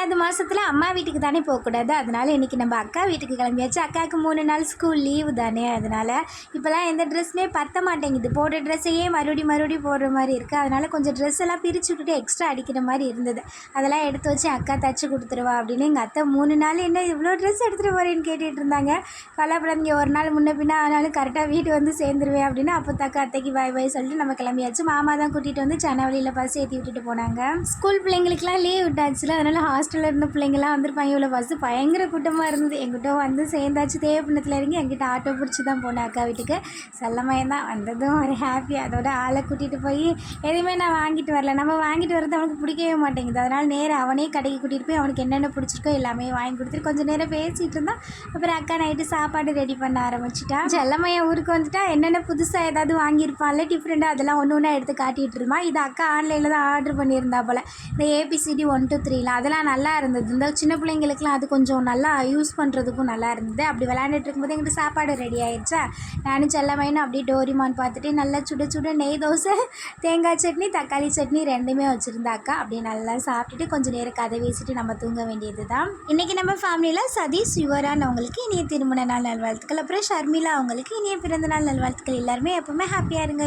3வது மாதத்தில் அம்மா வீட்டுக்கு தானே போகக்கூடாது. அதனால் இன்றைக்கி நம்ம அக்கா வீட்டுக்கு கிளம்பியாச்சு. அக்காவுக்கு 3 நாள் ஸ்கூல் லீவு தானே. அதனால் இப்போலாம் எந்த ட்ரெஸ்ஸுமே பற்ற மாட்டேங்குது. போடுற ட்ரெஸ்ஸையே மறுபடியும் போடுற மாதிரி இருக்குது. அதனால் கொஞ்சம் ட்ரெஸ் எல்லாம் பிரித்து விட்டுட்டு எக்ஸ்ட்ரா அடிக்கிற மாதிரி இருந்தது. அதெல்லாம் எடுத்து வச்சு அக்கா தச்சு கொடுத்துருவா அப்படின்னு எங்கள் அத்தை 3 நாள் என்ன இவ்வளோ ட்ரெஸ் எடுத்துகிட்டு போகிறேன்னு கேட்டுகிட்டு இருந்தாங்க. கவலைப்படாதீங்க, ஒரு நாள் முன்ன பின்ன ஆனாலும் கரெக்டாக வீட்டு வந்து சேர்ந்துருவேன் அப்படின்னு அப்போ தக்கா அத்தைக்கு பாய் பாய் சொல்லிட்டு நம்ம கிளம்பியாச்சு. மாமா தான் கூட்டிகிட்டு வந்து சென்னவழியில் பஸ் ஏற்றி விட்டுட்டு போனாங்க. ஸ்கூல் பிள்ளைங்களுக்குலாம் லீவ் விட்டாச்சுல, அதனால் ஹாஸ்டலில் இருந்த பிள்ளைங்களாம் வந்துருப்பாங்க. இவ்வளோ பஸ்ஸு பயங்கர கூட்டமாக இருந்தது. எங்கிட்ட வந்து சேர்ந்தாச்சு. தேவப்பண்ணத்தில் இறங்கி எங்கிட்ட ஆட்டோ பிடிச்சி தான் போனேன் அக்கா வீட்டுக்கு. செல்லமயம் தான் வந்ததும் ஒரு ஹாப்பி. அதோட ஆளை கூட்டிகிட்டு போய் எதுவுமே நான் வாங்கிட்டு வரல. நம்ம வாங்கிட்டு வரது அவனுக்கு பிடிக்கவே மாட்டேங்குது. அதனால் நேராக அவனே கடைக்கு கூட்டிகிட்டு போய் அவனுக்கு என்னென்ன பிடிச்சிருக்கோ எல்லாமே வாங்கி கொடுத்துட்டு கொஞ்சம் நேரம் பேசிகிட்டு இருந்தான். அப்புறம் அக்கா நைட்டு சாப்பாடு ரெடி பண்ண ஆரம்பிச்சிட்டா. செல்லமயம் ஊருக்கு வந்துட்டா என்னென்ன புதுசாக ஏதாவது வாங்கியிருப்பான்ல டிஃப்ரெண்ட்டாக, அதெல்லாம் ஒன்று ஒன்றா எடுத்து காட்டிகிட்டு இருந்தான். இது அக்கா ஆன்லைனில் தான் ஆர்டர் பண்ணியிருந்தா போல். இந்த ABCD 1 2 3லாம் அதெல்லாம் நல்லா இருந்தது. இந்த சின்ன பிள்ளைங்களுக்குலாம் அது கொஞ்சம் நல்லா யூஸ் பண்ணுறதுக்கும் நல்லா இருந்தது. அப்படி விளையாண்டுட்டு இருக்கும்போது எங்கிட்ட சாப்பாடு ரெடி ஆயிடுச்சா. நானும் செல்லமைன்னு அப்படியே டோரிமான் பார்த்துட்டு நல்லா சுட சுட நெய் தோசை, தேங்காய் சட்னி, தக்காளி சட்னி 2மே வச்சுருந்தா அக்கா. அப்படியே நல்லா சாப்பிட்டுட்டு கொஞ்சம் நேரம் கதை பேசிட்டு நம்ம தூங்க வேண்டியது தான். இன்றைக்கி நம்ம ஃபேமிலியில் சதீஷ் யுவரான் அவங்களுக்கு இனிய திருமண நாள் நல்வாழ்த்துக்கள். அப்புறம் ஷர்மிளா அவங்களுக்கு இனிய பிறந்த நாள் நல்வாழ்த்துக்கள். எல்லாருமே எப்போவுமே ஹாப்பியாக இருங்க.